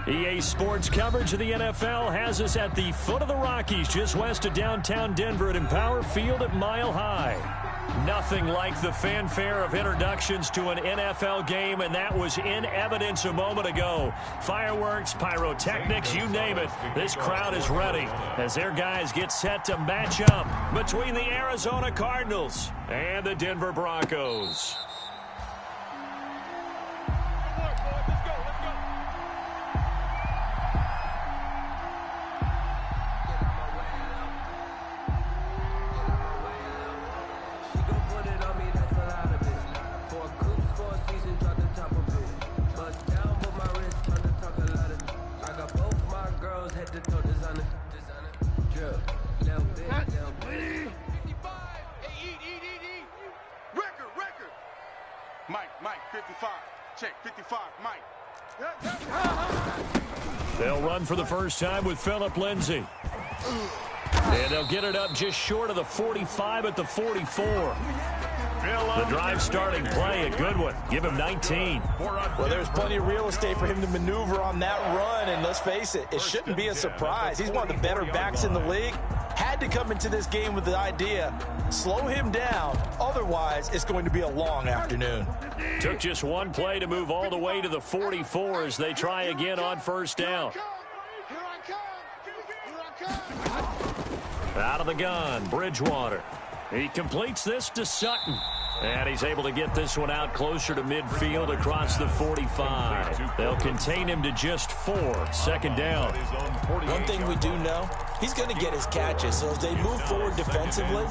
EA Sports coverage of the NFL has us at the foot of the Rockies, just west of downtown Denver at Empower Field at Mile High. Nothing like the fanfare of introductions to an NFL game, and that was in evidence a moment ago. Fireworks, pyrotechnics, you name it. This crowd is ready as their guys get set to match up between the Arizona Cardinals and the Denver Broncos. Mike, 55. Check, 55, Mike. They'll run for the first time with Phillip Lindsay. And they'll get it up just short of the 45 at the 44. The drive starting play, a good one. Give him 19. Well, there's plenty of real estate for him to maneuver on that run, and let's face it, it shouldn't be a surprise. He's one of the better backs in the league. Had to come into this game with the idea, slow him down, otherwise it's going to be a long afternoon. Took just one play to move all the way to the 44 as they try again on first down. Out of the gun, Bridgewater. He completes this to Sutton. And he's able to get this one out closer to midfield across the 45. They'll contain him to just 4. Second down. One thing we do know, he's going to get his catches. So as they move forward defensively,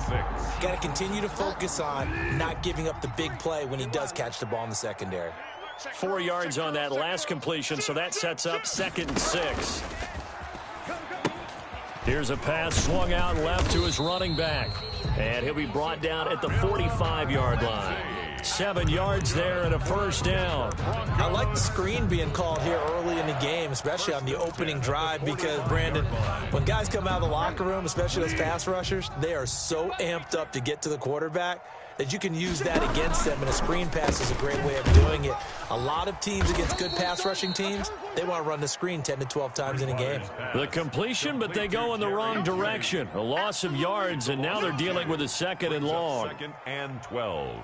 got to continue to focus on not giving up the big play when he does catch the ball in the secondary. 4 yards on that last completion, so that sets up 2nd and 6. Here's a pass swung out left to his running back. And he'll be brought down at the 45-yard line. 7 yards there and a first down. I like the screen being called here early in the game, especially on the opening drive, because, Brandon, when guys come out of the locker room, especially those pass rushers, they are so amped up to get to the quarterback that you can use that against them, and a screen pass is a great way of doing it. A lot of teams against good pass rushing teams, they want to run the screen 10 to 12 times in a game. The completion, but they go in the wrong direction. A loss of yards, and now they're dealing with a 2nd and long. 2nd and 12.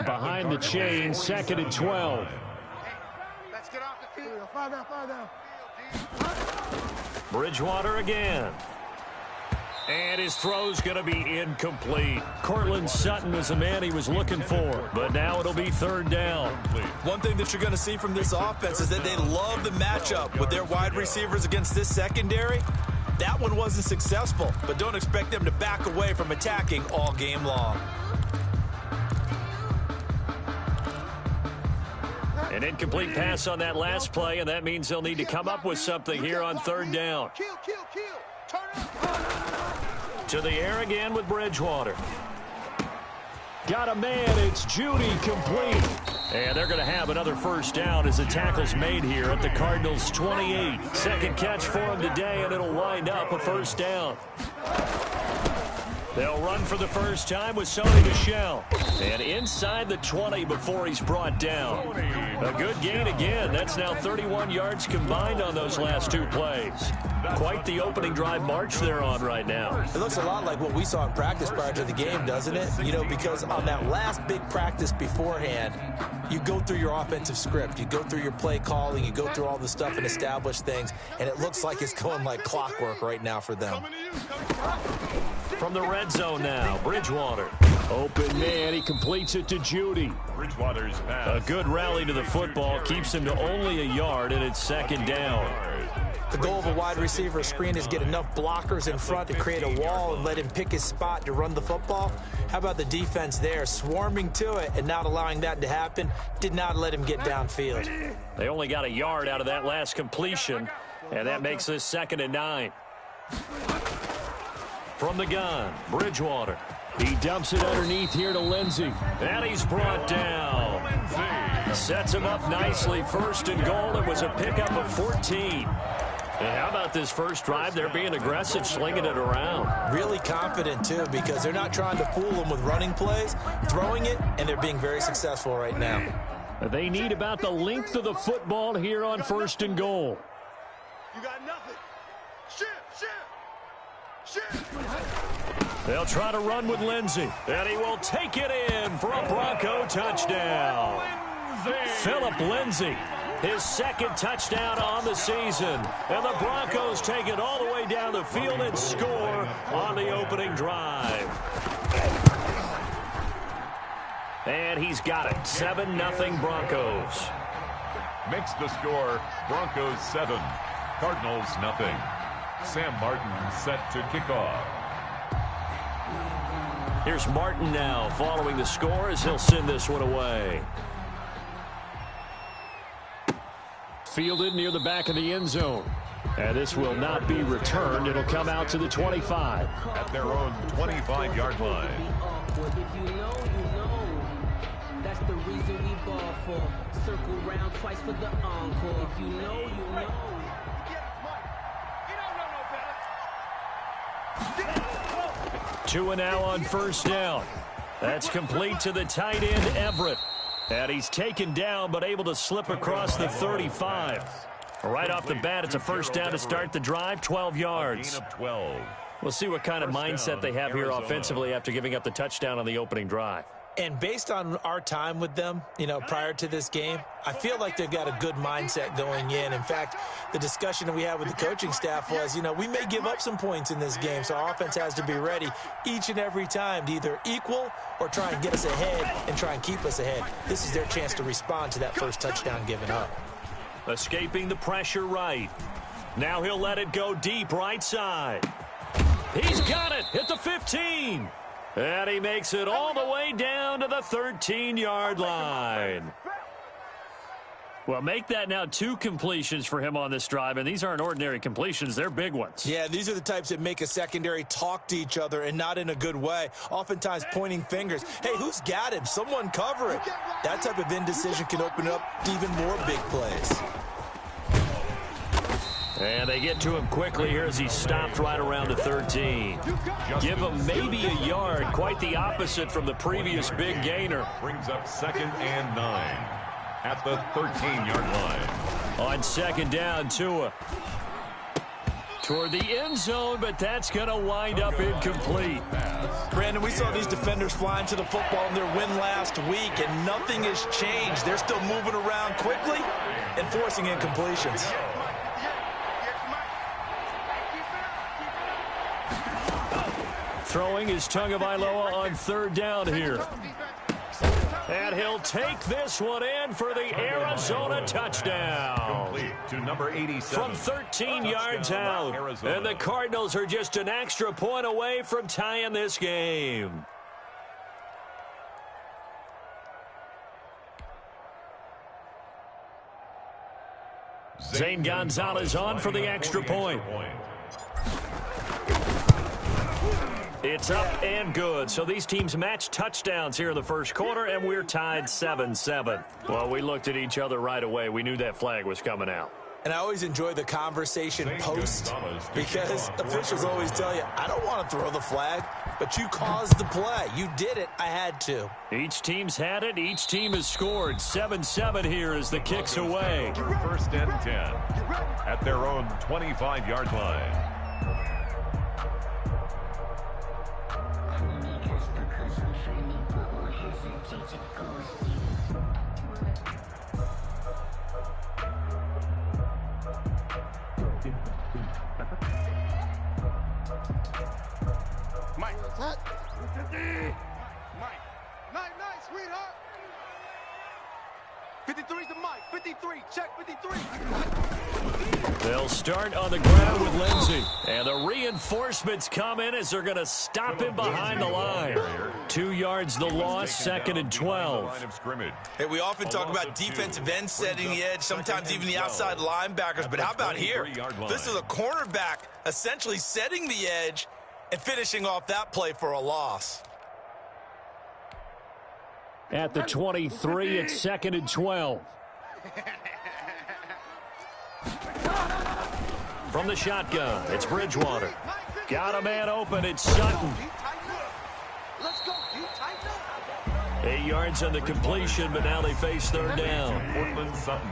Behind the chain, 2nd and 12. Let's get off the field. 5 down. Bridgewater again. And his throw's going to be incomplete. Cortland Sutton is the man he was looking for, but now it'll be 3rd down. One thing that you're going to see from this offense is that they love the matchup with their wide receivers against this secondary. That one wasn't successful, but don't expect them to back away from attacking all game long. An incomplete pass on that last play, and that means they'll need to come up with something here on 3rd down. Turn up. To the air again with Bridgewater. Got a man, it's Judy, complete. And they're going to have another first down as the tackle's made here at the Cardinals 28. Second catch for him today, and it'll wind up a first down. They'll run for the first time with Sony Michel. And inside the 20 before he's brought down. A good gain again. That's now 31 yards combined on those last 2 plays. Quite the opening drive march they're on right now. It looks a lot like what we saw in practice prior to the game, doesn't it? You know, because on that last big practice beforehand, you go through your offensive script. You go through your play calling. You go through all the stuff and establish things. And it looks like it's going like clockwork right now for them. From the red zone now, Bridgewater. Open man, he completes it to Judy. Bridgewater's pass. A good rally to the football keeps him to only a yard, and it's 2nd down. The goal of a wide receiver screen is get enough blockers in front to create a wall and let him pick his spot to run the football. How about the defense there, swarming to it and not allowing that to happen? Did not let him get downfield. They only got a yard out of that last completion, and that makes this 2nd and 9. From the gun, Bridgewater. He dumps it underneath here to Lindsay. And he's brought down. Sets him up nicely. 1st and goal. It was a pickup of 14. And how about this first drive? They're being aggressive, slinging it around. Really confident, too, because they're not trying to fool them with running plays, throwing it, and they're being very successful right now. They need about the length of the football here on 1st and goal. You got nothing. Shift. They'll try to run with Lindsey, and he will take it in for a Bronco touchdown. Phillip Lindsey, his second touchdown on the season, and the Broncos take it all the way down the field and score on the opening drive. And he's got it, 7-0 Broncos. Makes the score, Broncos 7, Cardinals nothing. Sam Martin set to kick off. Here's Martin now following the score as he'll send this one away. Fielded near the back of the end zone. And this will not be returned. It'll come out to the 25. At their own 25-yard line. If you know, you know. That's the reason we ball for. Circle round twice for the encore. If you know, you know. Two and now on first down. That's complete to the tight end, Everett. And he's taken down, but able to slip across the 35. Right off the bat, it's a first down to start the drive, 12 yards. Gain of 12. We'll see what kind of mindset they have here offensively after giving up the touchdown on the opening drive. And based on our time with them, prior to this game, I feel like they've got a good mindset going in. In fact, the discussion that we had with the coaching staff was, we may give up some points in this game, so our offense has to be ready each and every time to either equal or try and get us ahead and try and keep us ahead. This is their chance to respond to that first touchdown given up. Escaping the pressure right. Now he'll let it go deep right side. He's got it at the 15. And he makes it all the way down to the 13-yard line. Well, make that now 2 completions for him on this drive, and these aren't ordinary completions. They're big ones. Yeah, these are the types that make a secondary talk to each other and not in a good way, oftentimes pointing fingers. Hey, who's got him? Someone cover it. That type of indecision can open up to even more big plays. And they get to him quickly here as he's stopped right around the 13. Give him maybe a yard, quite the opposite from the previous big gainer. Brings up 2nd and 9 at the 13-yard line. On second down, Tua toward the end zone, but that's going to wind up incomplete. Brandon, we saw these defenders flying to the football in their win last week, and nothing has changed. They're still moving around quickly and forcing incompletions. Throwing is Tagovailoa on third down here. And he'll take this one in for the Arizona touchdown. Complete to number 87. From 13 yards out. And the Cardinals are just an extra point away from tying this game. Zane Gonzalez on for the extra point. It's up and good. So these teams match touchdowns here in the first quarter, and we're tied 7-7. Well, we looked at each other right away. We knew that flag was coming out. And I always enjoy the conversation post because officials always tell you, I don't want to throw the flag, but you caused the play. You did it. I had to. Each team's had it. Each team has scored. 7-7 here as the kick's away. 1st and 10 at their own 25-yard line. Mike. Night, sweetheart. 53's the Mike. 53. Check 53. They'll start on the ground with Lindsey. And the reinforcements come in as they're going to stop him behind the line. 2 yards the loss, 2nd and 12. Hey, we often talk about defensive ends setting the edge, sometimes even the outside linebackers. But how about here? This is a cornerback essentially setting the edge and finishing off that play for a loss. At the 23, it's 2nd and 12. From the shotgun, it's Bridgewater. Got a man open, it's Sutton. 8 yards on the completion, but now they face third down. Portland Sutton.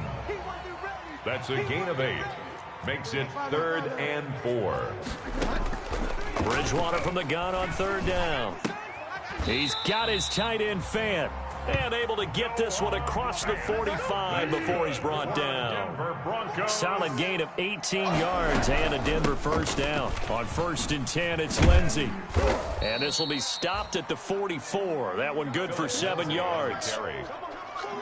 That's a gain of 8. makes it 3rd and 4. Bridgewater from the gun on 3rd down. He's got his tight end Fant. And able to get this one across the 45 before he's brought down. Solid gain of 18 yards and a Denver first down. On 1st and 10, it's Lindsey. And this will be stopped at the 44. That one good for 7 yards.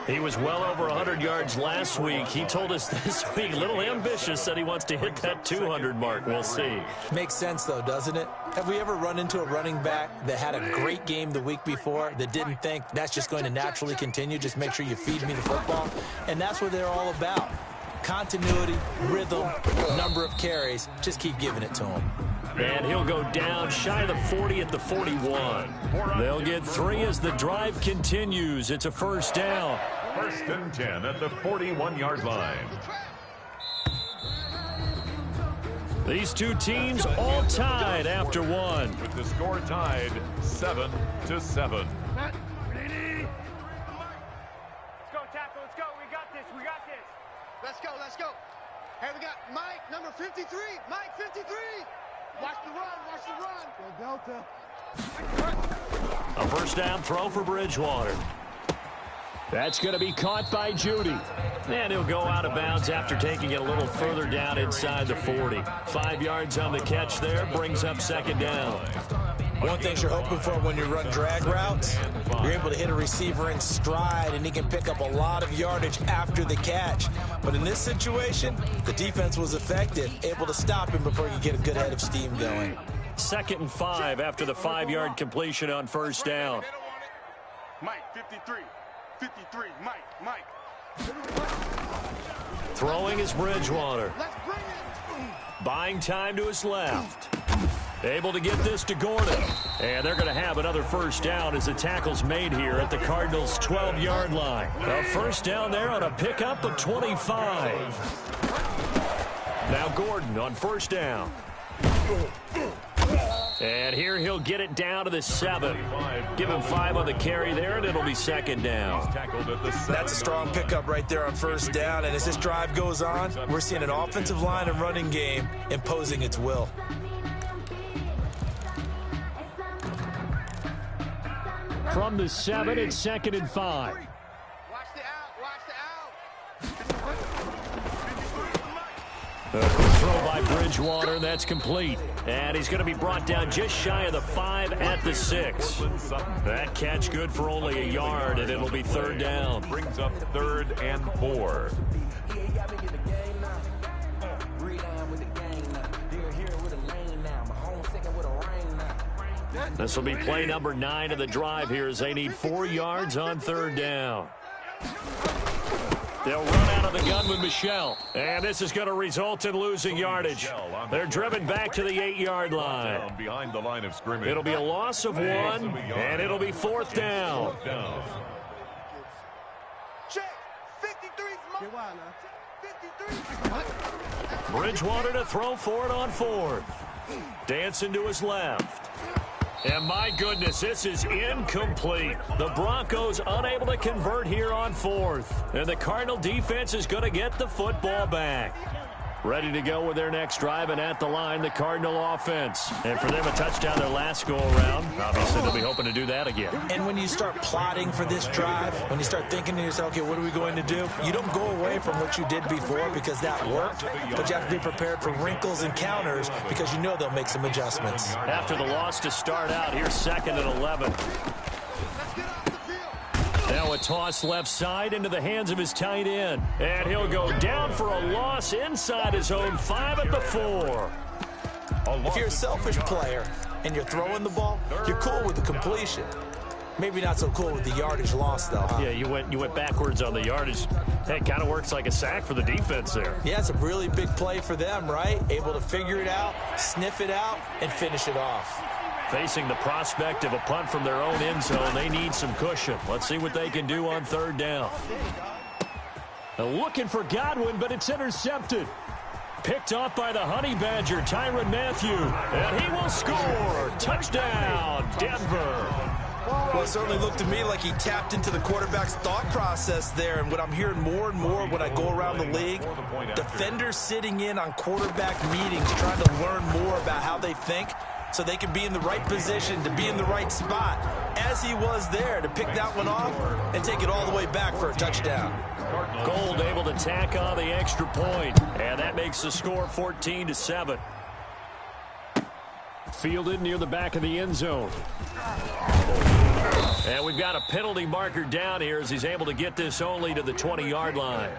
He was well over 100 yards last week. He told us this week, a little ambitious, said he wants to hit that 200 mark. We'll see. Makes sense, though, doesn't it? Have we ever run into a running back that had a great game the week before that didn't think that's just going to naturally continue? Just make sure you feed me the football. And that's what they're all about. Continuity, rhythm, number of carries. Just keep giving it to him. And he'll go down shy of the 40 at the 41. They'll get 3 as the drive continues. It's a first down. 1st and 10 at the 41-yard line. These two teams all tied after one. With the score tied 7-7. Let's go, tackle. Let's go. We got this. We got this. Let's go. Let's go. Hey, we got Mike, number 53. Mike, 53. Watch the run. Watch the run. Go Delta. A first down throw for Bridgewater. That's going to be caught by Judy. And he'll go out of bounds after taking it a little further down inside the 40. 5 yards on the catch there, brings up 2nd down. One thing you're hoping for when you run drag routes, you're able to hit a receiver in stride, and he can pick up a lot of yardage after the catch. But in this situation, the defense was effective, able to stop him before he could get a good head of steam going. 2nd and 5 after the 5-yard completion on first down. Mike, 53. 53. Mike. Throwing is Bridgewater. Buying time to his left. Able to get this to Gordon. And they're going to have another first down as the tackle's made here at the Cardinals' 12-yard line. A first down there on a pickup of 25. Now Gordon on first down. And here he'll get it down to the 7. Give him 5 on the carry there, and it'll be 2nd down. That's a strong pickup right there on first down. And as this drive goes on, we're seeing an offensive line and running game imposing its will. From the 7, it's 2nd and 5. Watch the out. Watch the out. Throw by Bridgewater, that's complete. And he's going to be brought down just shy of the 5 at the 6. That catch good for only a yard, and it'll be 3rd down. Brings up 3rd and 4. This will be play number 9 of the drive here as they need 4 yards on 3rd down. They'll run out of the gun with Michel. And this is going to result in losing yardage. They're driven back to the 8-yard line. Behind the line of scrimmage. It'll be a loss of 1, and it'll be 4th down. Check. 53. 53. Bridgewater to throw for it on 4th. Dancing to his left. And my goodness, this is incomplete. The Broncos unable to convert here on 4th. And the Cardinal defense is going to get the football back. Ready to go with their next drive, and at the line, the Cardinal offense. And for them, a touchdown their last go-around. Obviously, they'll be hoping to do that again. And when you start plotting for this drive, when you start thinking to yourself, okay, what are we going to do? You don't go away from what you did before because that worked, but you have to be prepared for wrinkles and counters because you know they'll make some adjustments. After the loss to start out, here's 2nd and 11. Now a toss left side into the hands of his tight end. And he'll go down for a loss inside his own 5 at the 4. If you're a selfish player and you're throwing the ball, you're cool with the completion. Maybe not so cool with the yardage loss, though, huh? Yeah, you went backwards on the yardage. That kind of works like a sack for the defense there. Yeah, it's a really big play for them, right? Able to figure it out, sniff it out, and finish it off. Facing the prospect of a punt from their own end zone, they need some cushion. Let's see what they can do on 3rd down. Looking for Godwin, but it's intercepted. Picked off by the Honey Badger, Tyrann Mathieu. And he will score. Touchdown, Denver. Well, it certainly looked to me like he tapped into the quarterback's thought process there. And what I'm hearing more and more when I go around the league, defenders sitting in on quarterback meetings trying to learn more about how they think so they can be in the right position to be in the right spot, as he was there to pick that one off and take it all the way back for a touchdown. Gold able to tack on the extra point, and that makes the score 14-7. Fielded near the back of the end zone. And we've got a penalty marker down here as he's able to get this only to the 20-yard line.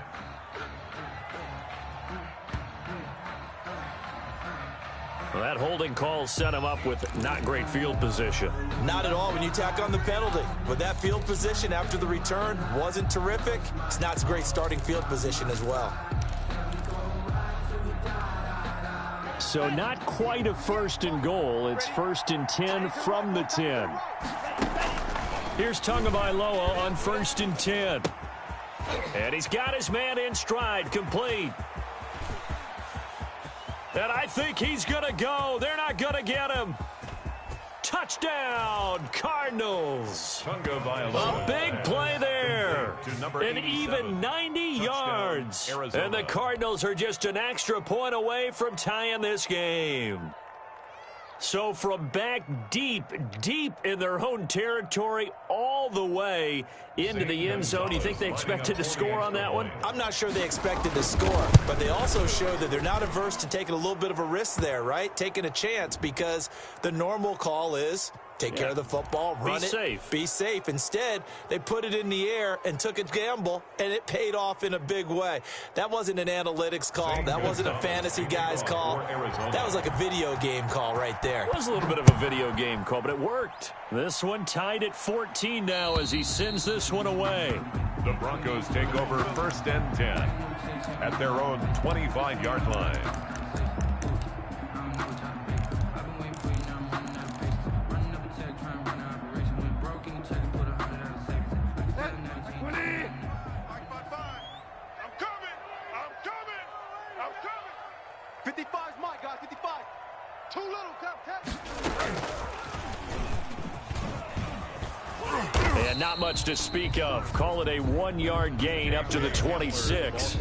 Well, that holding call set him up with not great field position. Not at all when you tack on the penalty. But that field position after the return wasn't terrific. It's not a great starting field position as well. So not quite a 1st and goal. It's 1st and 10 from the 10. Here's Tagovailoa on 1st and 10. And he's got his man in stride, complete. And I think he's going to go. They're not going to get him. Touchdown, Cardinals. A big play there. An even 90 yards. And the Cardinals are just an extra point away from tying this game. So from back deep in their own territory all the way into the end zone, you think they expected to score on that one? I'm not sure they expected to score, but they also showed that they're not averse to taking a little bit of a risk there, right? Taking a chance, because the normal call is take care of the football, run it, be safe. Instead, they put it in the air and took a gamble, and it paid off in a big way. That wasn't an analytics call. That wasn't a fantasy guy's call. That was like a video game call right there. It was a little bit of a video game call, but it worked. This one tied at 14 now as he sends this one away. The Broncos take over 1st and 10 at their own 25-yard line. And not much to speak of. Call it a 1-yard gain up to the 26.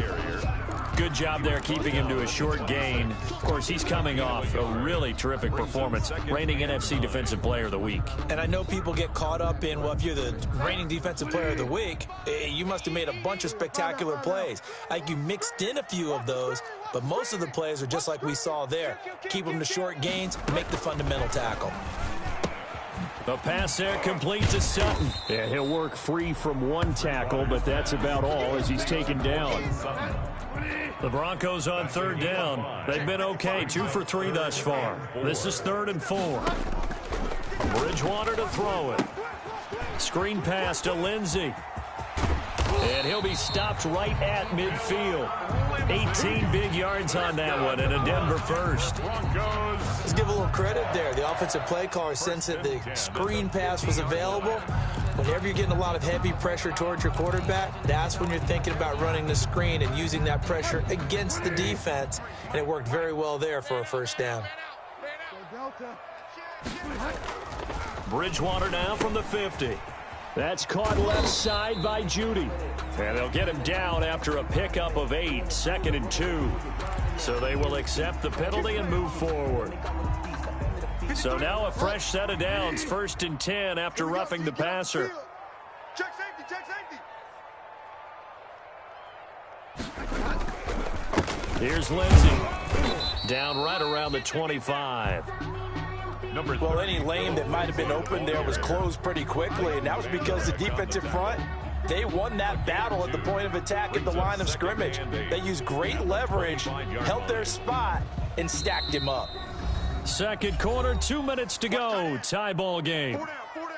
Good job there keeping him to a short gain. Of course, he's coming off a really terrific performance. Reigning NFC Defensive Player of the Week. And I know people get caught up in, well, if you're the reigning Defensive Player of the Week, you must have made a bunch of spectacular plays. Like you mixed in a few of those, but most of the plays are just like we saw there. Keep them to short gains, make the fundamental tackle. The pass there complete to Sutton. Yeah, he'll work free from one tackle, but that's about all as he's taken down. The Broncos on 3rd down. They've been okay, 2 for 3 thus far. This is 3rd and 4. Bridgewater to throw it. Screen pass to Lindsey. And he'll be stopped right at midfield. 18 big yards on that one and a Denver first. Let's give a little credit there. The offensive play caller sensed that the screen pass was available. Whenever you're getting a lot of heavy pressure towards your quarterback, that's when you're thinking about running the screen and using that pressure against the defense. And it worked very well there for a 1st down. Bridgewater now from the 50. That's caught left side by Judy. And they'll get him down after a pickup of 8, 2nd and 2. So they will accept the penalty and move forward. So now a fresh set of downs, 1st and 10 after roughing the passer. Check safety, check safety. Here's Lindsey. Down right around the 25. Well, any lane that might have been open there was closed pretty quickly, and that was because the defensive front, they won that battle at the point of attack at the line of scrimmage. They used great leverage, held their spot, and stacked him up. 2nd quarter, 2 minutes to go. Tie ball game. 4 down, 4 down.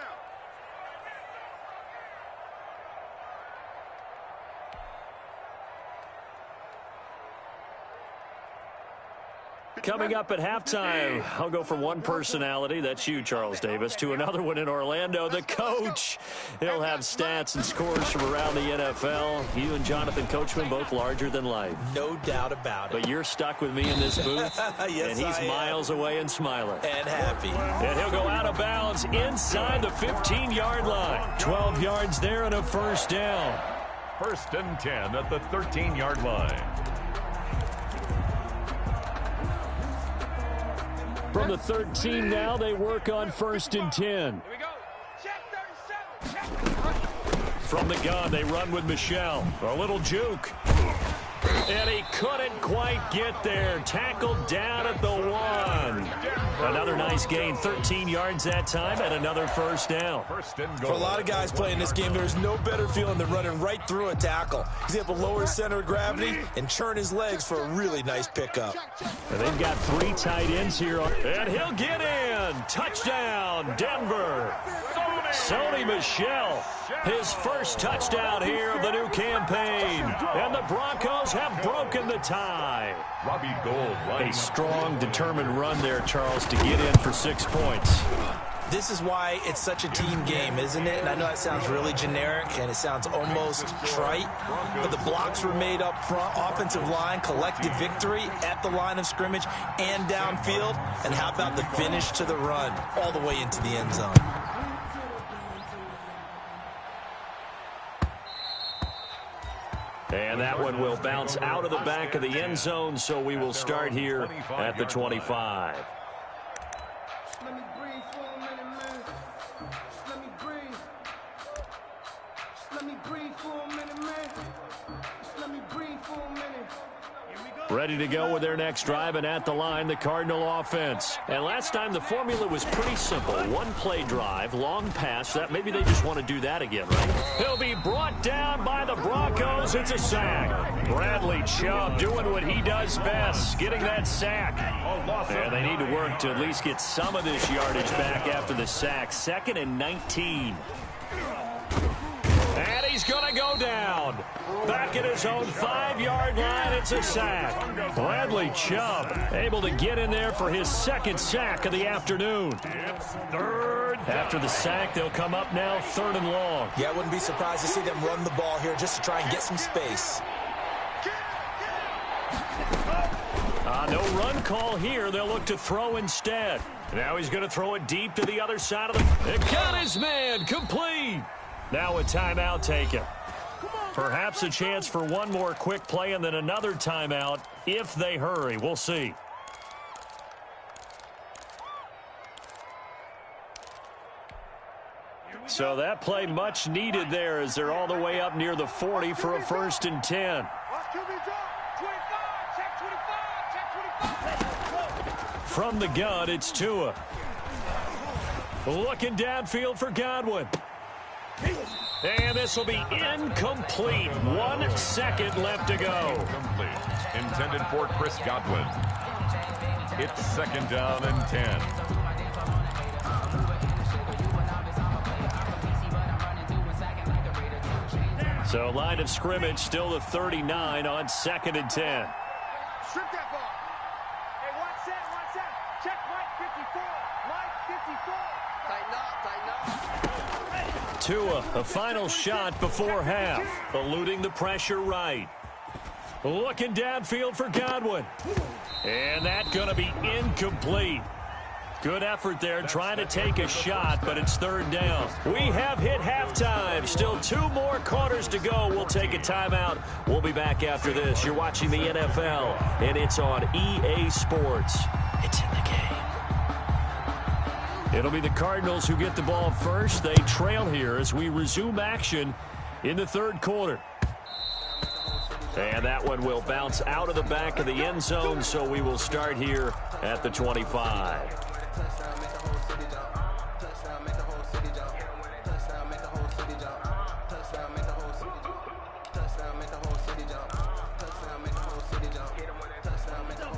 Coming up at halftime, I'll go from one personality, that's you, Charles Davis, to another one in Orlando, the coach. He'll have stats and scores from around the NFL. You and Jonathan Coachman, both larger than life. No doubt about it. But you're stuck with me in this booth, yes, and he's miles away and smiling. And happy. And he'll go out of bounds inside the 15-yard line. 12 yards there and a first down. 1st and 10 at the 13-yard line. From the 13 now, they work on 1st and 10. Here we go. Check 37. Check. From the gun, they run with Michelle. A little juke. And he couldn't quite get there. Tackled down at the 1. Another nice gain. 13 yards that time and another first down. For a lot of guys playing this game, there's no better feeling than running right through a tackle. He's able to lower his center of gravity and churn his legs for a really nice pickup. And they've got 3 tight ends here. And he'll get in. Touchdown, Denver. Sony Michel, his first touchdown here of the new campaign. And the Broncos have broken the tie. Robbie Gould. A strong, determined run there, Charles, to get in for 6 points. This is why it's such a team game, isn't it? And I know that sounds really generic and it sounds almost trite, but the blocks were made up front, offensive line, collective victory at the line of scrimmage and downfield. And how about the finish to the run all the way into the end zone? And that one will bounce out of the back of the end zone, so we will start here at the 25. Let me breathe for a minute, man. Just let me breathe. Just let me breathe for a minute, man. Just let me breathe for a minute. Ready to go with their next drive, and at the line, the Cardinal offense. And last time, the formula was pretty simple. One play drive, long pass. That maybe they just want to do that again, right? He'll be brought down by the Broncos. It's a sack. Bradley Chubb doing what he does best, getting that sack. And they need to work to at least get some of this yardage back after the sack. 2nd and 19. And he's going to go down. Back at his own 5-yard line, it's a sack. Bradley Chubb able to get in there for his 2nd sack of the afternoon. It's 3rd. After the sack, they'll come up now 3rd and long. Yeah, I wouldn't be surprised to see them run the ball here just to try and get some space. No run call here. They'll look to throw instead. Now he's going to throw it deep to the other side of the... It got his man complete. Now a timeout taken. Perhaps a chance for one more quick play and then another timeout if they hurry. We'll see. So that play much needed there as they're all the way up near the 40 for a 1st and 10. From the gun, it's Tua. Looking downfield for Godwin. And this will be incomplete. 1 second left to go. Complete. Intended for Chris Godwin. It's 2nd down and 10. So line of scrimmage still the 39 on 2nd and 10. Strip that ball. Hey, watch that. Check Mike 54. Mike 54. Tighten up. Tua, a final shot before half. Eluding the pressure right. Looking downfield for Godwin. And that's going to be incomplete. Good effort there trying to take a shot, but it's 3rd down. We have hit halftime. Still 2 more quarters to go. We'll take a timeout. We'll be back after this. You're watching the NFL, and it's on EA Sports. It's in the game. It'll be the Cardinals who get the ball first. They trail here as we resume action in the 3rd quarter. And that one will bounce out of the back of the end zone, so we will start here at the 25.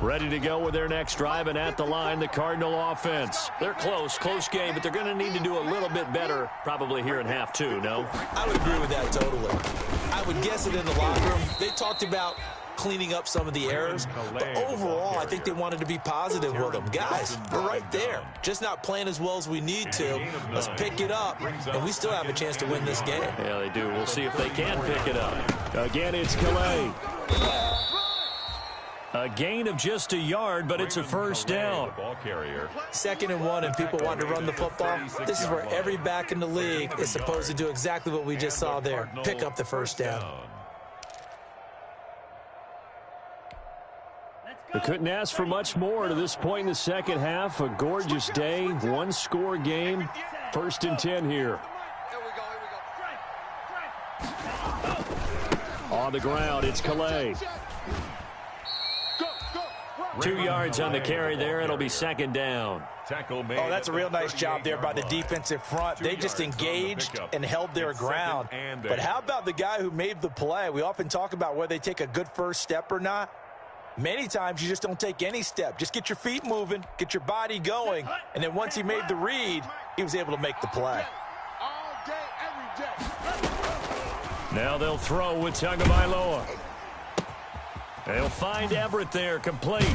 Ready to go with their next drive, and at the line, the Cardinal offense. They're close game, but they're going to need to do a little bit better probably here in half 2, no? I would agree with that totally. I would guess it in the locker room. They talked about cleaning up some of the errors. But overall, I think they wanted to be positive with them. Guys, we're right there. Just not playing as well as we need to. Let's pick it up, and we still have a chance to win this game. Yeah, they do. We'll see if they can pick it up. Again, it's Calais. A gain of just a yard, but it's a first down. 2nd and 1, and people want to run the football. This is where every back in the league is supposed to do exactly what we just saw there. Pick up the first down. They couldn't ask for much more to this point in the second half. A gorgeous day, one-score game. 1st and 10 here. On the ground, it's Calais. 2 yards on the carry there. It'll be 2nd down. Oh, that's a real nice job there by the defensive front. They just engaged and held their ground. But how about the guy who made the play? We often talk about whether they take a good first step or not. Many times you just don't take any step. Just get your feet moving, get your body going, and then once he made the read, he was able to make the play. All day, every day. Now they'll throw with Tagovailoa. They'll find Everett there, complete.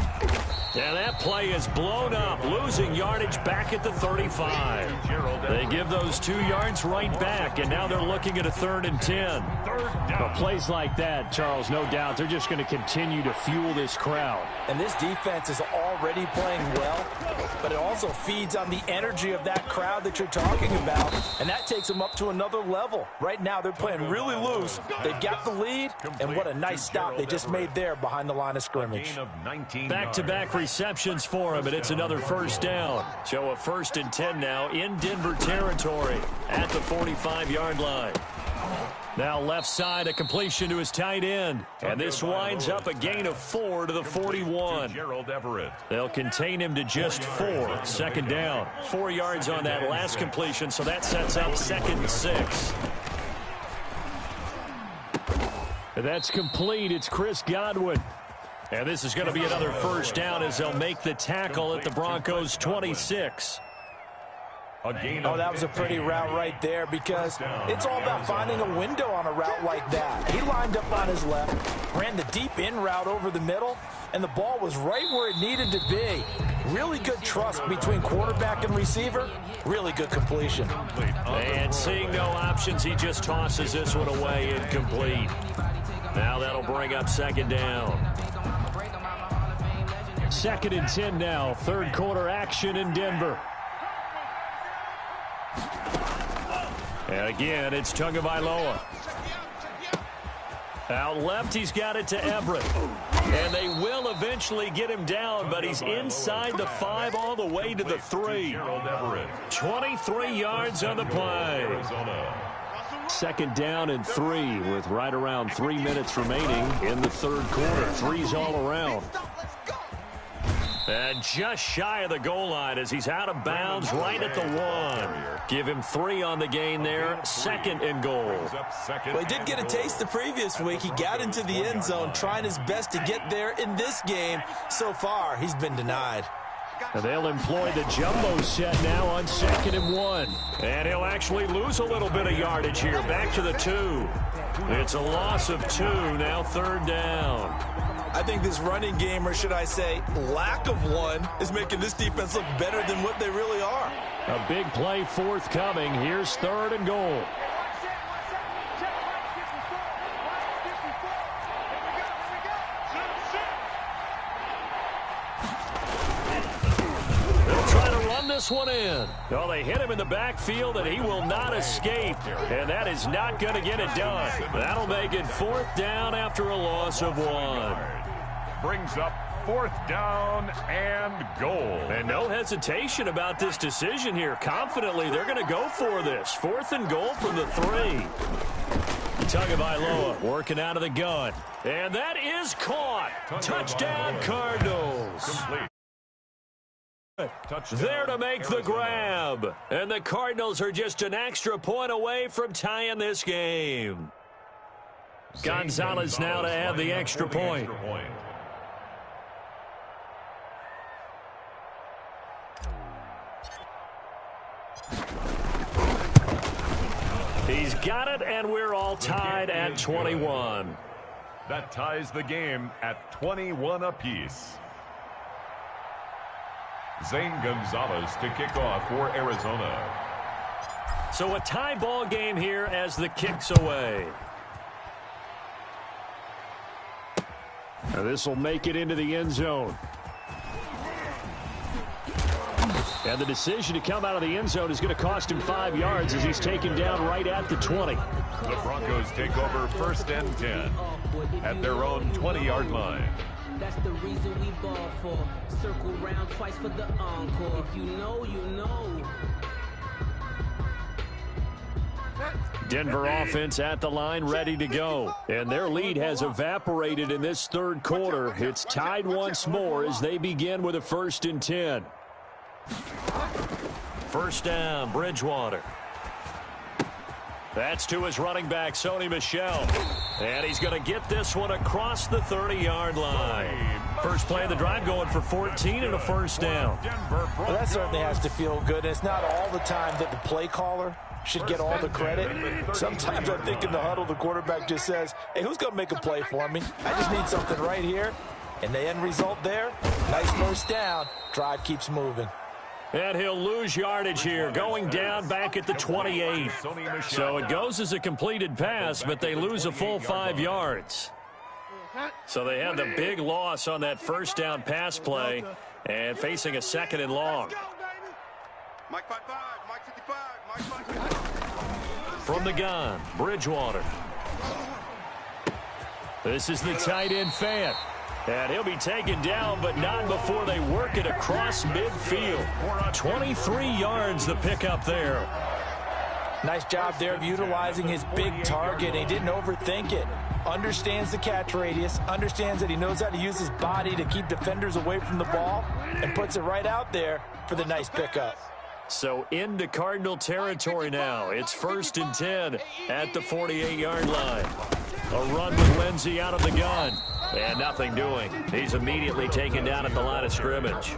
And that play is blown up, losing yardage back at the 35. They give those 2 yards right back, and now they're looking at a 3rd and 10. But plays like that, Charles, no doubt, they're just going to continue to fuel this crowd. And this defense is already playing well, but it also feeds on the energy of that crowd that you're talking about, and that takes them up to another level. Right now, they're playing really loose. They've got the lead, and what a nice stop they just made there behind the line of scrimmage. Back-to-back receptions for him, and it's another first down. So a 1st and 10 now in Denver territory at the 45-yard line. Now left side, a completion to his tight end. And this winds up a gain of 4 to the 41. They'll contain him to just 4. 2nd down. 4 yards on that last completion, so that sets up 2nd and 6. And that's complete. It's Chris Godwin. And this is going to be another first down as they'll make the tackle at the Broncos 26. Oh, that was a pretty route right there because it's all about finding a window on a route like that. He lined up on his left, ran the deep in route over the middle, and the ball was right where it needed to be. Really good trust between quarterback and receiver. Really good completion. And seeing no options, he just tosses this one away incomplete. Now that'll bring up 2nd down. 2nd and 10 now. 3rd quarter action in Denver. And again, it's Tagovailoa. Out left, he's got it to Everett. And they will eventually get him down, but he's inside the 5 all the way to the 3. 23 yards on the play. 2nd down and 3 with right around 3 minutes remaining in the 3rd quarter. 3's all around. And just shy of the goal line as he's out of bounds right at the 1. Give him 3 on the gain there. 2nd and goal. Well, he did get a taste the previous week. He got into the end zone trying his best to get there in this game. So far, he's been denied. And they'll employ the jumbo set now on 2nd and 1. And he'll actually lose a little bit of yardage here. Back to the 2. It's a loss of 2. Now 3rd down. I think this running game, or should I say lack of one, is making this defense look better than what they really are. A big play forthcoming. Here's 3rd and goal. They'll try to run this one in. Oh, they hit him in the backfield, and he will not escape. And that is not going to get it done. That'll make it 4th down after a loss of 1. Brings up 4th down and goal. And no hesitation about this decision here. Confidently, they're going to go for this. 4th and goal from the 3. Tagovailoa working out of the gun. And that is caught. Touchdown, Cardinals. There to make the grab. And the Cardinals are just an extra point away from tying this game. Gonzalez now to add the extra point. He's got it, and we're all tied at 21. That ties the game at 21 apiece. Zane Gonzalez to kick off for Arizona. So a tie ball game here as the kick's away. Now this will make it into the end zone. And the decision to come out of the end zone is going to cost him 5 yards as he's taken down right at the 20. The Broncos take over 1st and 10 at their own 20-yard line. That's the reason we ball for. Circle round twice for the encore. If you know, you know. Denver offense at the line, ready to go. And their lead has evaporated in this third quarter. It's tied once more as they begin with a 1st and 10. First down, Bridgewater. That's to his running back, Sony Michel. And he's going to get this one across the 30-yard line. First play of the drive going for 14 and a first down. Well, that certainly has to feel good. It's not all the time that the play caller should get all the credit. Sometimes I think in the huddle, the quarterback just says, hey, who's going to make a play for me? I just need something right here. And the end result there, nice first down. Drive keeps moving. And he'll lose yardage here, going down back at the 28. So it goes as a completed pass, but they lose a full 5 yards. So they had the big loss on that first down pass play and facing a 2nd and long. Mike 5-5, Mike 55, Mike 5. From the gun, Bridgewater. This is the tight end Fant. And he'll be taken down, but not before they work it across midfield. 23 yards the pickup there. Nice job there of utilizing his big target. He didn't overthink it. Understands the catch radius, understands that he knows how to use his body to keep defenders away from the ball, and puts it right out there for the nice pickup. So into Cardinal territory now. It's 1st and 10 at the 48-yard line. A run with Lindsey out of the gun. And nothing doing. He's immediately taken down at the line of scrimmage.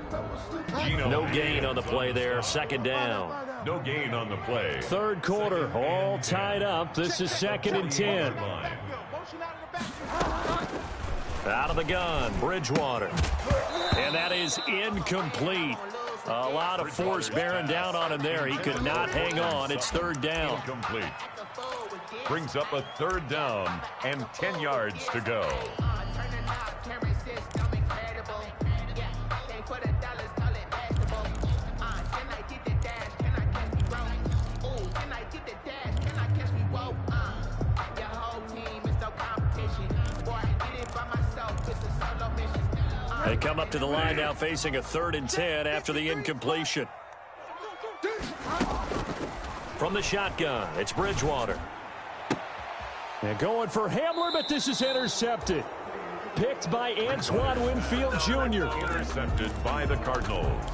No gain on the play there. 2nd down. No gain on the play. Third quarter, all tied up. This is 2nd and 10. Out of the gun, Bridgewater. And that is incomplete. A lot of force bearing down on him there. He could not hang on. It's 3rd down. Incomplete. Brings up a 3rd down and 10 yards to go. They come up to the line now facing a 3rd and 10 after the incompletion. From the shotgun, it's Bridgewater. And going for Hamler, but this is intercepted. Picked by Antoine Winfield Jr. Intercepted by the Cardinals.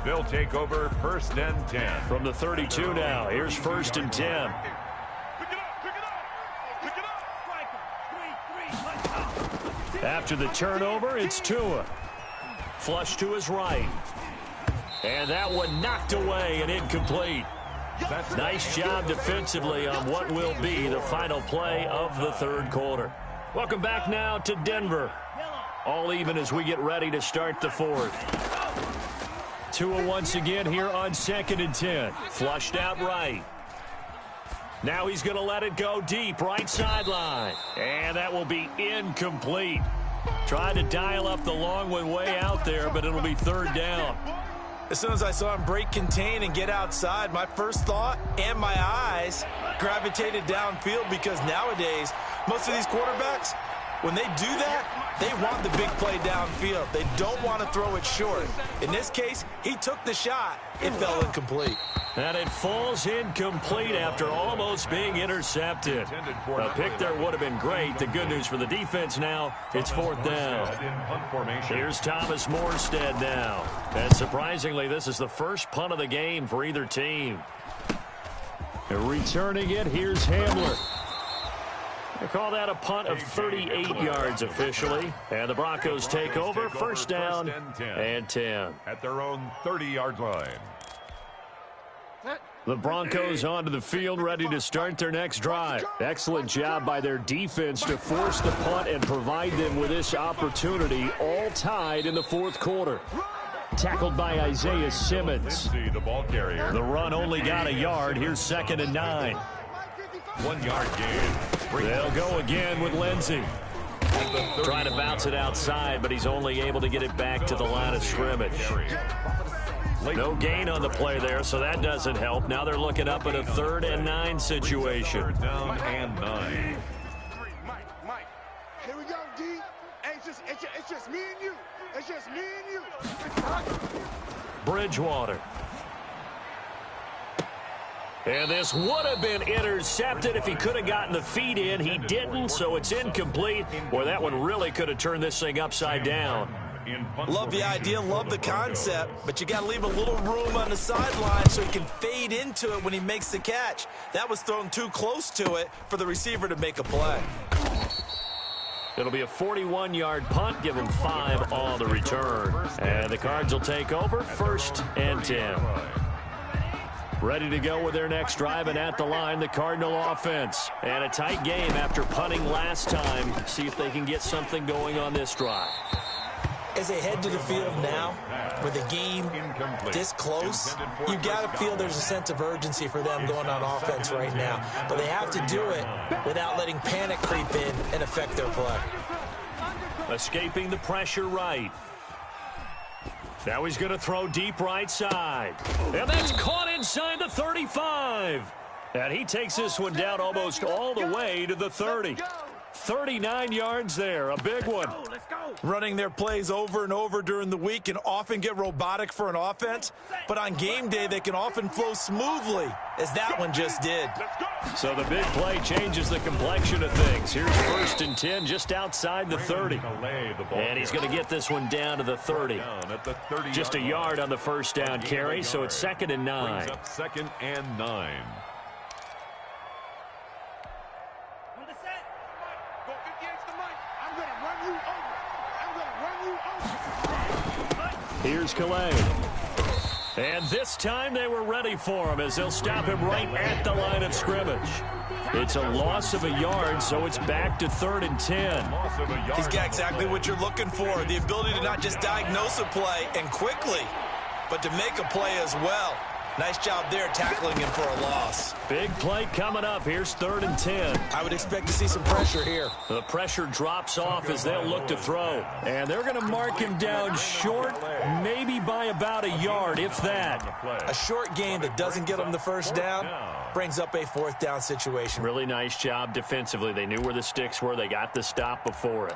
They'll take over 1st and 10. From the 32 now, here's 1st and 10. After the turnover, it's Tua. Flush to his right. And that one knocked away and incomplete. Nice job defensively on what will be the final play of the 3rd quarter. Welcome back now to Denver. All even as we get ready to start the 4th. Tua once again here on 2nd and 10. Flushed out right. Now he's going to let it go deep, right sideline. And that will be incomplete. Tried to dial up the long one way out there, but it'll be 3rd down. As soon as I saw him break contain and get outside, my first thought and my eyes gravitated downfield, because nowadays, most of these quarterbacks, when they do that, they want the big play downfield. They don't want to throw it short. In this case, he took the shot. It fell incomplete. And it falls incomplete after almost being intercepted. A pick there would have been great. The good news for the defense now, it's 4th down. Here's Thomas Morstead now. And surprisingly, this is the first punt of the game for either team. Returning it, here's Hamler. They call that a punt of 38 yards officially. And the Broncos take over, 1st down and 10. At their own 30-yard line. The Broncos onto the field, ready to start their next drive. Excellent job by their defense to force the punt and provide them with this opportunity, all tied in the fourth quarter. Tackled by Isaiah Simmons. The ball carrier. The run only got a yard. Here's 2nd and 9. 1 yard gain. They'll go again with Lindsey. Trying to bounce it outside, but he's only able to get it back to the line of scrimmage. No gain on the play there, so that doesn't help. Now they're looking up at a 3rd and 9 situation. 3rd down and 9. Mike, here we go, D. Hey, it's just me and you. It's just me and you. Bridgewater. And this would have been intercepted if he could have gotten the feet in. He didn't, so it's incomplete. Boy, that one really could have turned this thing upside down. Love the idea, love the concept, but you got to leave a little room on the sideline so he can fade into it when he makes the catch. That was thrown too close to it for the receiver to make a play. It'll be a 41-yard punt, give him 5 on the return. And the Cards will take over, 1st and 10. Ready to go with their next drive, and at the line, the Cardinal offense. And a tight game after punting last time. See if they can get something going on this drive. As they head to the field now, with a game this close, you got to feel there's a sense of urgency for them going on offense right now. But they have to do it without letting panic creep in and affect their play. Escaping the pressure right. Now he's going to throw deep right side. And that's caught inside the 35. And he takes this one down almost all the way to the 30. 39 yards there, a big one. Running their plays over and over during the week can often get robotic for an offense, but on game day they can often flow smoothly, as that one just did. So the big play changes the complexion of things. Here's 1st and 10 just outside the 30. And he's going to get this one down to the 30. Just a yard on the 1st down carry, so it's 2nd and 9. 2nd and 9. Here's Calais. And this time they were ready for him as they'll stop him right at the line of scrimmage. It's a loss of a yard, so it's back to 3rd and 10. He's got exactly what you're looking for, the ability to not just diagnose a play and quickly, but to make a play as well. Nice job there tackling him for a loss. Big play coming up. Here's 3rd and 10. I would expect to see some pressure here. The pressure drops off as they'll look to throw. And they're going to mark him down short, maybe by about a yard, if that. A short gain that doesn't get them the 1st down brings up a 4th down situation. Really nice job defensively. They knew where the sticks were. They got the stop before it.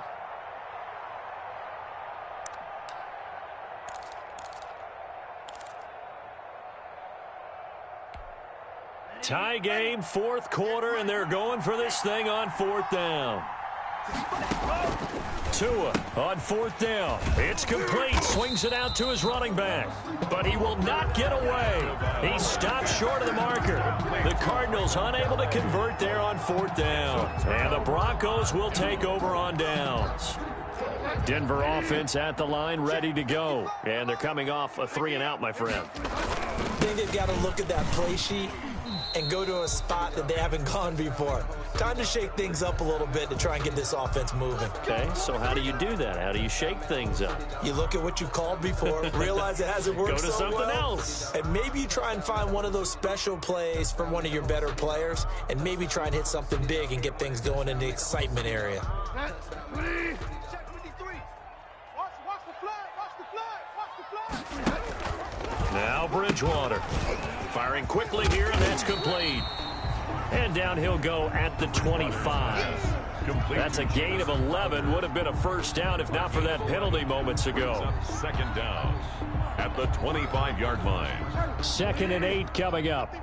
Tie game, 4th quarter, and they're going for this thing on 4th down. Tua on 4th down. It's complete. Swings it out to his running back. But he will not get away. He stops short of the marker. The Cardinals unable to convert there on 4th down. And the Broncos will take over on downs. Denver offense at the line, ready to go. And they're coming off a 3-and-out, my friend. I think they've got to look at that play sheet and go to a spot that they haven't gone before. Time to shake things up a little bit to try and get this offense moving. Okay, so how do you do that? How do you shake things up? You look at what you called before, realize it hasn't worked Go to so something well, else. and maybe you try and find one of those special plays from one of your better players, and maybe try and hit something big and get things going in the excitement area. Now Bridgewater firing quickly here, and that's complete. And down he'll go at the 25. That's a gain of 11. Would have been a 1st down if not for that penalty moments ago. 2nd down at the 25-yard line. 2nd and 8 coming up. Get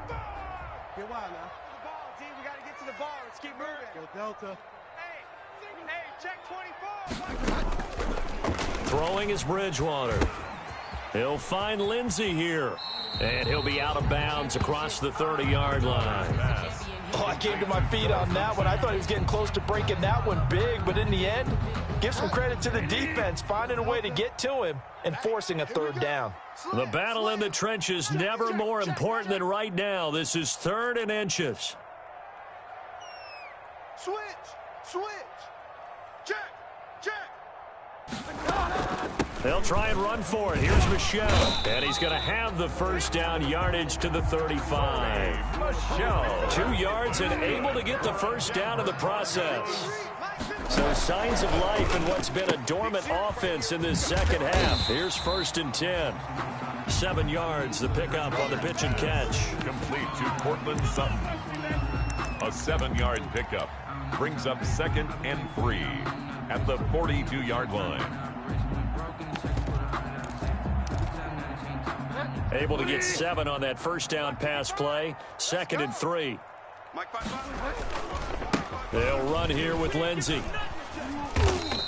wild now. The ball, D. We got to get to the ball. Let's keep moving. Go Delta. Hey, check 24. Throwing is Bridgewater. He'll find Lindsey here. And he'll be out of bounds across the 30-yard line. Oh, I came to my feet on that one. I thought he was getting close to breaking that one big, but in the end, give some credit to the defense, finding a way to get to him and forcing a 3rd down. The battle in the trenches never more important than right now. This is 3rd and inches. Switch. Check. They'll try and run for it. Here's Michelle. And he's going to have the first down, yardage to the 35. Michelle. 2 yards and able to get the first down in the process. So signs of life in what's been a dormant offense in this second half. Here's 1st and 10. 7 yards, the pickup on the pitch and catch. Complete to Cortland Sutton. A 7-yard pickup brings up 2nd and 3 at the 42-yard line. Able to get 7 on that first down pass play. 2nd and 3. They'll run here with Lindsey.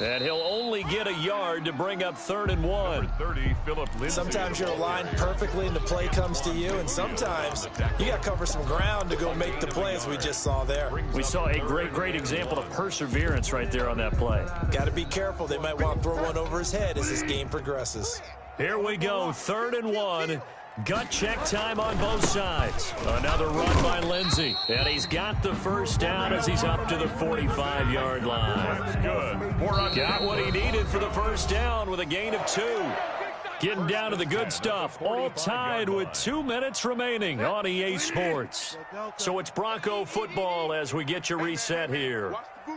And he'll only get a yard to bring up 3rd and 1. 30, Philip Lindsay. Sometimes you're aligned perfectly and the play comes to you, and sometimes you got to cover some ground to go make the play, as we just saw there. We saw a great example of perseverance right there on that play. Got to be careful. They might want to throw one over his head as this game progresses. Here we go, 3rd and 1. Gut check time on both sides. Another run by Lindsey. And he's got the first down as he's up to the 45-yard line. Good. Got what he needed for the first down with a gain of 2. Getting down to the good stuff. All tied with 2 minutes remaining on EA Sports. So it's Bronco football as we get you reset here.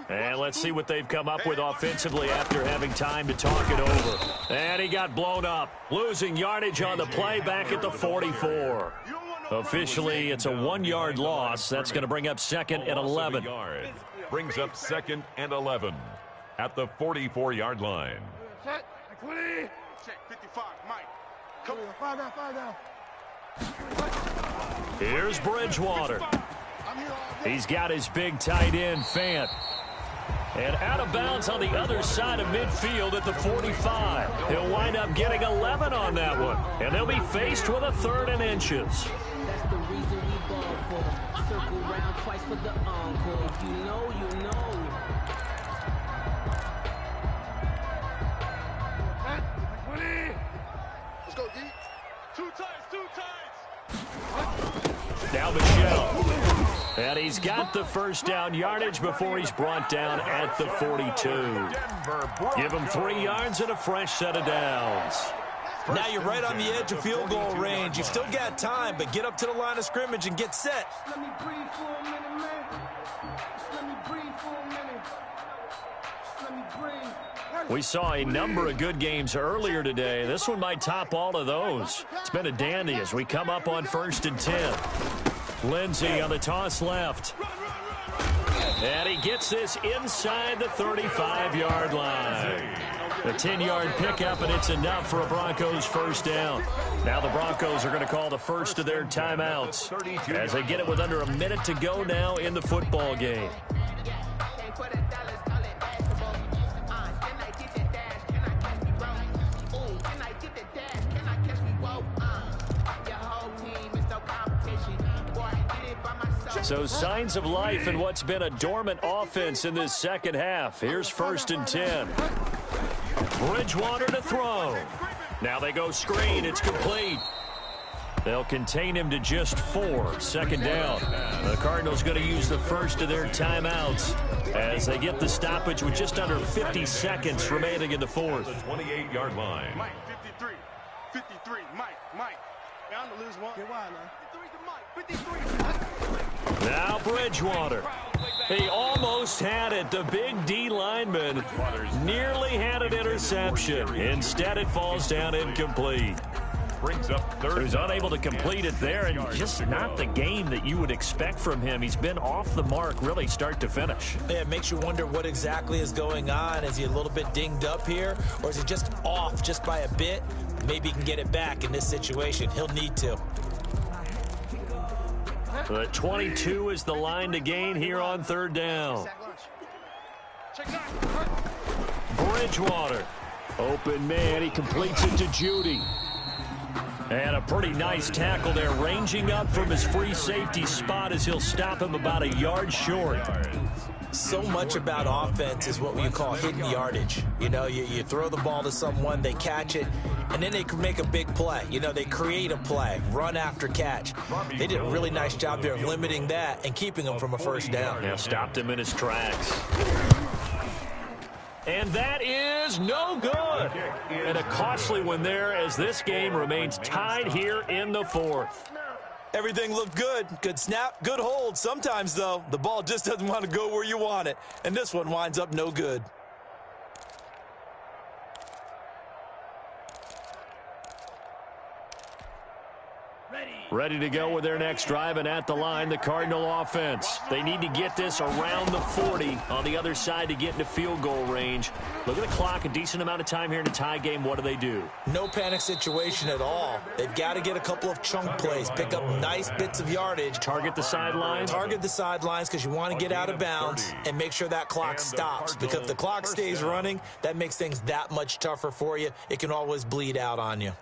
And let's see what they've come up with offensively after having time to talk it over. And he got blown up, losing yardage on the play back at the 44. Officially, it's a 1-yard loss. That's going to bring up 2nd and 11. Brings up 2nd and 11 at the 44-yard line. Check 55, Mike. Come on, 5 down. Here's Bridgewater. He's got his big tight end, Fant. And out of bounds on the other side of midfield at the 45. He'll wind up getting 11 on that one. And they'll be faced with a 3rd and inches. That's the reason we ball for. Circle round twice for the encore. If you know, you know. Let's go, D. 2 tights. Now Michelle. And he's got the first down yardage before he's brought down at the 42. Give him 3 yards and a fresh set of downs. Now you're right on the edge of field goal range. You've still got time, but get up to the line of scrimmage and get set. Let me breathe for a minute, man. Let me breathe for a minute. Let me breathe. We saw a number of good games earlier today. This one might top all of those. It's been a dandy as we come up on 1st and 10. Lindsey on the toss left. And he gets this inside the 35-yard line. A 10-yard pickup, and it's enough for a Broncos first down. Now the Broncos are going to call the first of their timeouts as they get it with under a minute to go now in the football game. So signs of life in what's been a dormant offense in this second half. Here's 1st and 10. Bridgewater to throw. Now they go screen. It's complete. They'll contain him to just 4. 2nd down. The Cardinals going to use the first of their timeouts as they get the stoppage with just under 50 seconds remaining in the 4th. The 28-yard line. Mike, 53, Mike. I'm going to lose one. Get wide now. 53 to Mike, 53. Now Bridgewater. He almost had it. The big D lineman nearly had an interception. Instead, it falls down incomplete. Brings up 3rd. He was unable to complete it there, and just not the game that you would expect from him. He's been off the mark really start to finish. Yeah, it makes you wonder what exactly is going on. Is he a little bit dinged up here, or is he just off just by a bit? Maybe he can get it back in this situation. He'll need to. The 22 is the line to gain here on 3rd down. Bridgewater. Open man. He completes it to Judy. And a pretty nice tackle there, ranging up from his free safety spot as he'll stop him about a yard short. So much about offense is what we call hidden yardage. You know, you throw the ball to someone, they catch it, and then they can make a big play. You know, they create a play, run after catch. They did a really nice job there of limiting that and keeping him from a first down. Yeah, stopped him in his tracks. And that is no good. And a costly one there as this game remains tied here in the fourth. Everything looked good. Good snap, good hold. Sometimes, though, the ball just doesn't want to go where you want it. And this one winds up no good. Ready to go with their next drive, and at the line, the Cardinal offense. They need to get this around the 40 on the other side to get into field goal range. Look at the clock, a decent amount of time here in a tie game. What do? No panic situation at all. They've got to get a couple of chunk plays, pick up nice bits of yardage. Target the sidelines? Target the sidelines because you want to get out of bounds and make sure that clock stops. Because if the clock stays running, that makes things that much tougher for you. It can always bleed out on you.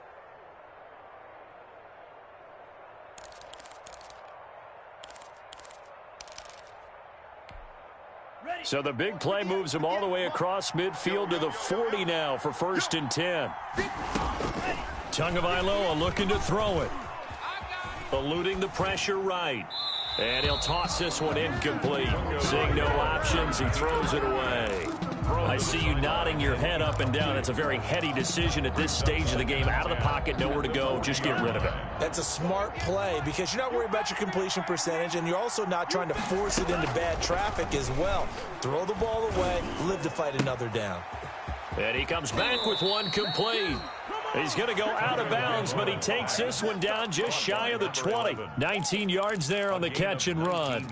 So the big play moves him all the way across midfield to the 40 now for 1st and 10. Tagovailoa looking to throw it. Eluding the pressure right. And he'll toss this one incomplete. Seeing no options, he throws it away. I see you nodding your head up and down. It's a very heady decision at this stage of the game. Out of the pocket, nowhere to go. Just get rid of it. That's a smart play because you're not worried about your completion percentage, and you're also not trying to force it into bad traffic as well. Throw the ball away, live to fight another down. And he comes back with one complete. He's going to go out of bounds, but he takes this one down just shy of the 20. 19 yards there on the catch and run.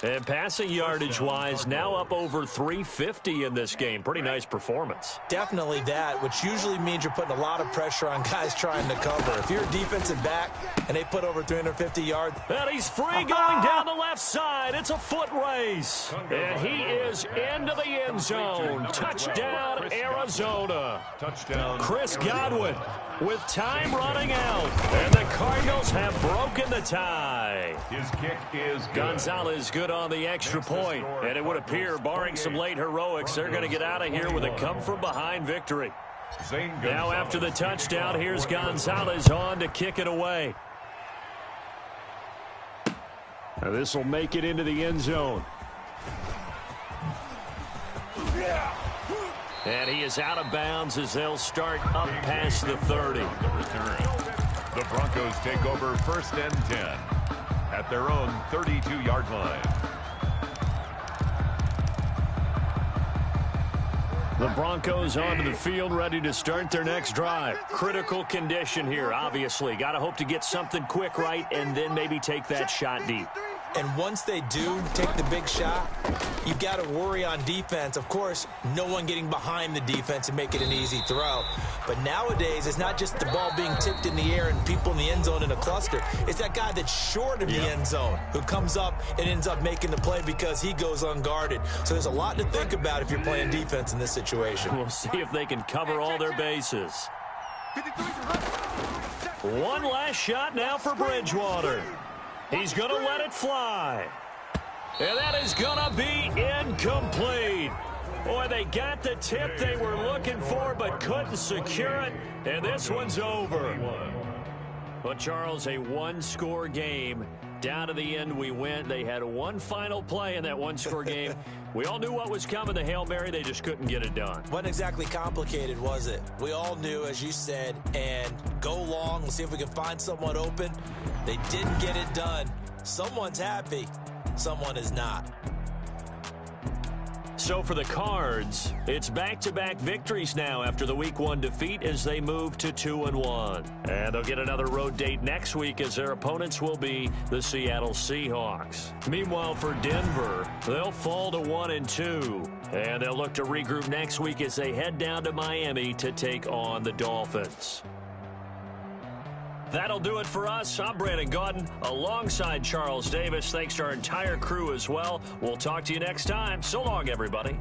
And passing yardage-wise, now up over 350 in this game. Pretty nice performance. Definitely that, which usually means you're putting a lot of pressure on guys trying to cover. If you're a defensive back and they put over 350 yards. And he's free going down the left side. It's a foot race. And he is into the end zone. Touchdown, Arizona. Touchdown. Chris Godwin with time running out. And the Cardinals have broken the tie. His kick is good. Gonzalez good on the extra point. And it would appear, barring some late heroics, they're going to get out of here with a come-from-behind victory. Now after the touchdown, here's Gonzalez on to kick it away. Now this will make it into the end zone. And he is out of bounds as they'll start up past the 30. The return. The Broncos take over 1st and 10 at their own 32-yard line. The Broncos onto the field, ready to start their next drive. Critical condition here, obviously. Got to hope to get something quick right and then maybe take that shot deep. And once they do take the big shot, you've got to worry on defense. Of course, no one getting behind the defense and make it an easy throw. But nowadays, it's not just the ball being tipped in the air and people in the end zone in a cluster. It's that guy that's short of the end zone who comes up and ends up making the play because he goes unguarded. So there's a lot to think about if you're playing defense in this situation. We'll see if they can cover all their bases. One last shot now for Bridgewater. He's going to let it fly. And that is going to be incomplete. Boy, they got the tip they were looking for but couldn't secure it. And this one's over. But, Charles, a one-score game. Down to the end we went. They had one final play in that one-score game. We all knew what was coming, the Hail Mary. They just couldn't get it done. Wasn't exactly complicated, was it? We all knew, as you said, and go long. We'll see if we can find someone open. They didn't get it done. Someone's happy. Someone is not. So for the Cards, it's back-to-back victories now after the Week 1 defeat as they move to 2-1. And they'll get another road date next week as their opponents will be the Seattle Seahawks. Meanwhile, for Denver, they'll fall to 1-2. And they'll look to regroup next week as they head down to Miami to take on the Dolphins. That'll do it for us. I'm Brandon Gaudin alongside Charles Davis. Thanks to our entire crew as well. We'll talk to you next time. So long, everybody.